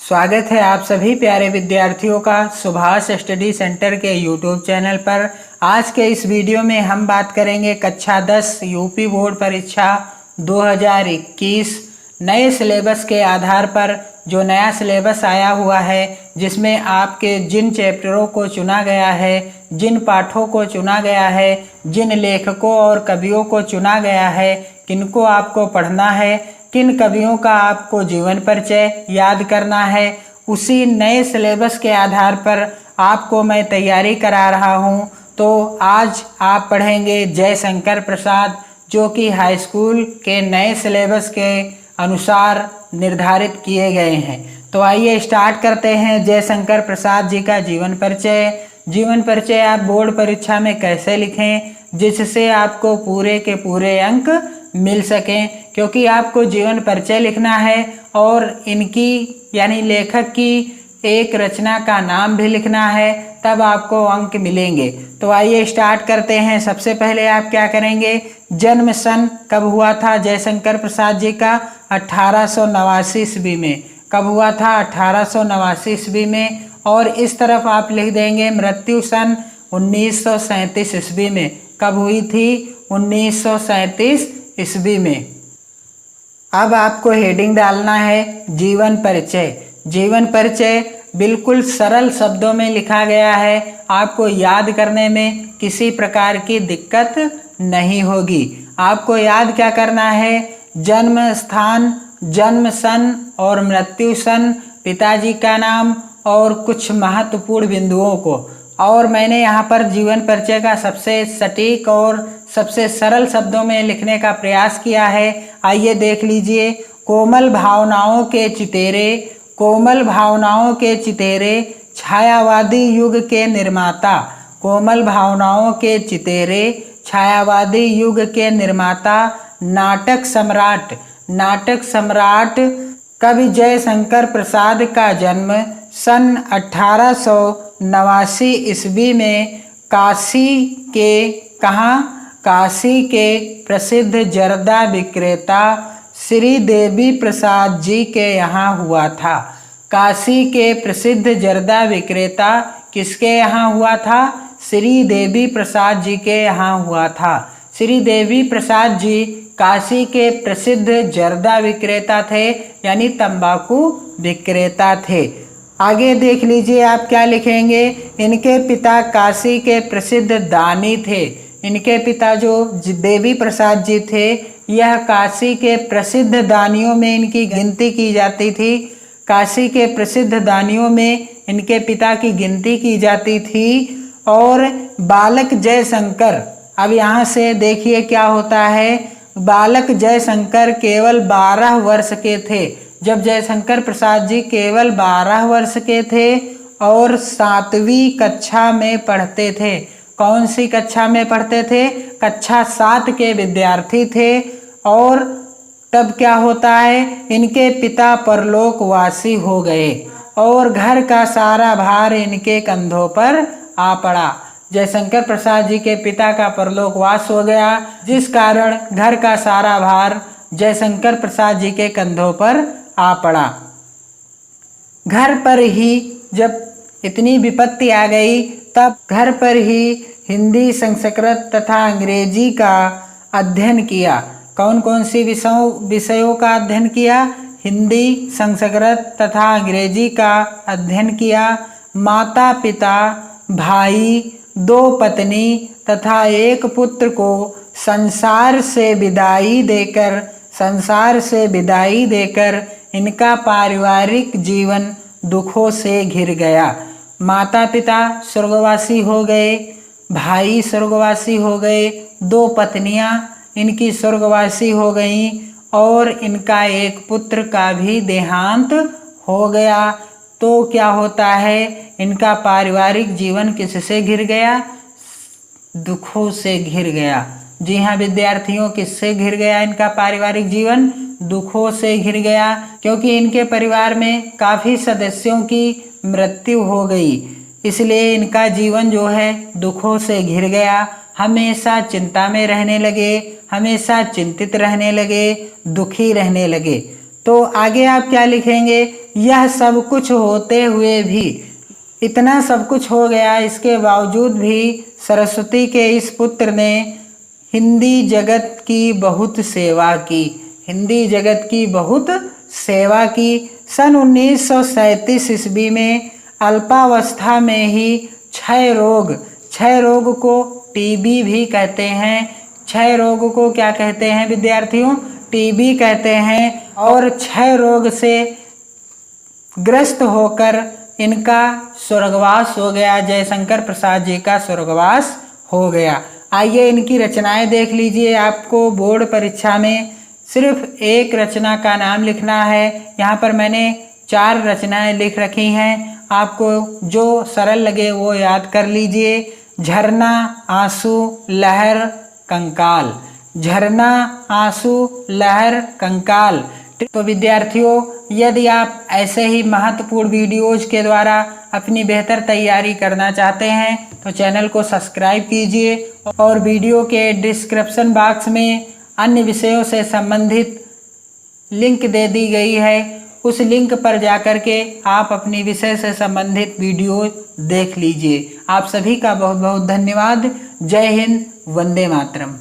स्वागत है आप सभी प्यारे विद्यार्थियों का सुभाष स्टडी सेंटर के यूट्यूब चैनल पर। आज के इस वीडियो में हम बात करेंगे कक्षा 10 यूपी बोर्ड परीक्षा 2021 नए सिलेबस के आधार पर। जो नया सिलेबस आया हुआ है जिसमें आपके जिन चैप्टरों को चुना गया है, जिन पाठों को चुना गया है, जिन लेखकों और कवियों को चुना गया है, किनको आपको पढ़ना है, किन कवियों का आपको जीवन परिचय याद करना है, उसी नए सिलेबस के आधार पर आपको मैं तैयारी करा रहा हूं। तो आज आप पढ़ेंगे जयशंकर प्रसाद, जो कि हाई स्कूल के नए सिलेबस के अनुसार निर्धारित किए गए हैं। तो आइए स्टार्ट करते हैं जयशंकर प्रसाद जी का जीवन परिचय। जीवन परिचय आप बोर्ड परीक्षा में कैसे लिखें जिससे आपको पूरे के पूरे अंक मिल सकें, क्योंकि आपको जीवन परिचय लिखना है और इनकी यानी लेखक की एक रचना का नाम भी लिखना है, तब आपको अंक मिलेंगे। तो आइए स्टार्ट करते हैं। सबसे पहले आप क्या करेंगे, जन्म सन कब हुआ था जयशंकर प्रसाद जी का? 1889 ईस्वी में। कब हुआ था? 1889 ईस्वी में। और इस तरफ आप लिख देंगे मृत्यु सन 1937 ईस्वी में। कब हुई थी? 1937 ईस्वी में। अब आपको हेडिंग डालना है जीवन परिचय। जीवन परिचय बिल्कुल सरल शब्दों में लिखा गया है, आपको याद करने में किसी प्रकार की दिक्कत नहीं होगी। आपको याद क्या करना है? जन्म स्थान, जन्म सन और मृत्यु सन, पिताजी का नाम और कुछ महत्वपूर्ण बिंदुओं को। और मैंने यहाँ पर जीवन परिचय का सबसे सटीक और सबसे सरल शब्दों में लिखने का प्रयास किया है। आइए देख लीजिए। कोमल भावनाओं के चितेरे, कोमल भावनाओं के चितेरे, छायावादी युग के निर्माता। कोमल भावनाओं के चितेरे, छायावादी युग के निर्माता, नाटक सम्राट। नाटक सम्राट कवि जयशंकर प्रसाद का जन्म सन 1889 ईस्वी में काशी के काशी के प्रसिद्ध जर्दा विक्रेता श्री देवी प्रसाद जी के यहाँ हुआ था। काशी के प्रसिद्ध जर्दा विक्रेता किसके यहाँ हुआ था? श्री देवी प्रसाद जी के यहाँ हुआ था। श्री देवी प्रसाद जी काशी के प्रसिद्ध जर्दा विक्रेता थे, यानी तंबाकू विक्रेता थे। आगे देख लीजिए आप क्या लिखेंगे। इनके पिता काशी के प्रसिद्ध दानी थे। इनके पिता जो देवी प्रसाद जी थे, यह काशी के प्रसिद्ध दानियों में इनकी गिनती की जाती थी। काशी के प्रसिद्ध दानियों में इनके पिता की गिनती की जाती थी। और बालक जयशंकर, अब यहाँ से देखिए क्या होता है। बालक जयशंकर केवल 12 वर्ष के थे जब जयशंकर प्रसाद जी केवल 12 वर्ष के थे और 7वीं कक्षा में पढ़ते थे। कौन सी कक्षा में पढ़ते थे? कक्षा 7 के विद्यार्थी थे। और तब क्या होता है, इनके पिता परलोकवासी हो गए और घर का सारा भार इनके कंधों पर आ पड़ा। जयशंकर प्रसाद जी के पिता का परलोकवास हो गया, जिस कारण घर का सारा भार जयशंकर प्रसाद जी के कंधों पर आ पड़ा। घर पर ही जब इतनी विपत्ति आ गई, तब घर पर ही हिंदी, संस्कृत तथा अंग्रेजी का अध्ययन किया। कौन कौन सी विषयों का अध्ययन किया? हिंदी, संस्कृत तथा अंग्रेजी का अध्ययन किया। माता पिता, भाई, 2 पत्नी तथा 1 पुत्र को संसार से विदाई देकर इनका पारिवारिक जीवन दुखों से घिर गया। माता पिता स्वर्गवासी हो गए, भाई स्वर्गवासी हो गए, 2 पत्नियां इनकी स्वर्गवासी हो गईं और इनका 1 पुत्र का भी देहांत हो गया। तो क्या होता है, इनका पारिवारिक जीवन किससे घिर गया? दुखों से घिर गया। जी हाँ विद्यार्थियों, किससे घिर गया इनका पारिवारिक जीवन? दुखों से घिर गया, क्योंकि इनके परिवार में काफ़ी सदस्यों की मृत्यु हो गई, इसलिए इनका जीवन जो है दुखों से घिर गया। हमेशा चिंता में रहने लगे, हमेशा चिंतित रहने लगे, दुखी रहने लगे। तो आगे आप क्या लिखेंगे, यह सब कुछ होते हुए भी, इतना सब कुछ हो गया इसके बावजूद भी सरस्वती के इस पुत्र ने हिंदी जगत की बहुत सेवा की, हिंदी जगत की बहुत सेवा की। सन 1937 ईस्वी में अल्पावस्था में ही क्षय रोग को टीबी भी कहते हैं, क्षय रोग को क्या कहते हैं विद्यार्थियों, टीबी कहते हैं। और क्षय रोग से ग्रस्त होकर इनका स्वर्गवास हो गया, जयशंकर प्रसाद जी का स्वर्गवास हो गया। आइए इनकी रचनाएं देख लीजिए। आपको बोर्ड परीक्षा में सिर्फ एक रचना का नाम लिखना है। यहाँ पर मैंने 4 रचनाएं लिख रखी हैं, आपको जो सरल लगे वो याद कर लीजिए। झरना, आंसू, लहर, कंकाल, झरना, आंसू, लहर, कंकाल। तो विद्यार्थियों, यदि आप ऐसे ही महत्वपूर्ण वीडियोज के द्वारा अपनी बेहतर तैयारी करना चाहते हैं तो चैनल को सब्सक्राइब कीजिए और वीडियो के डिस्क्रिप्शन बॉक्स में अन्य विषयों से संबंधित लिंक दे दी गई है, उस लिंक पर जाकर के आप अपनी विषय से संबंधित वीडियो देख लीजिए। आप सभी का बहुत बहुत धन्यवाद। जय हिंद, वंदे मातरम।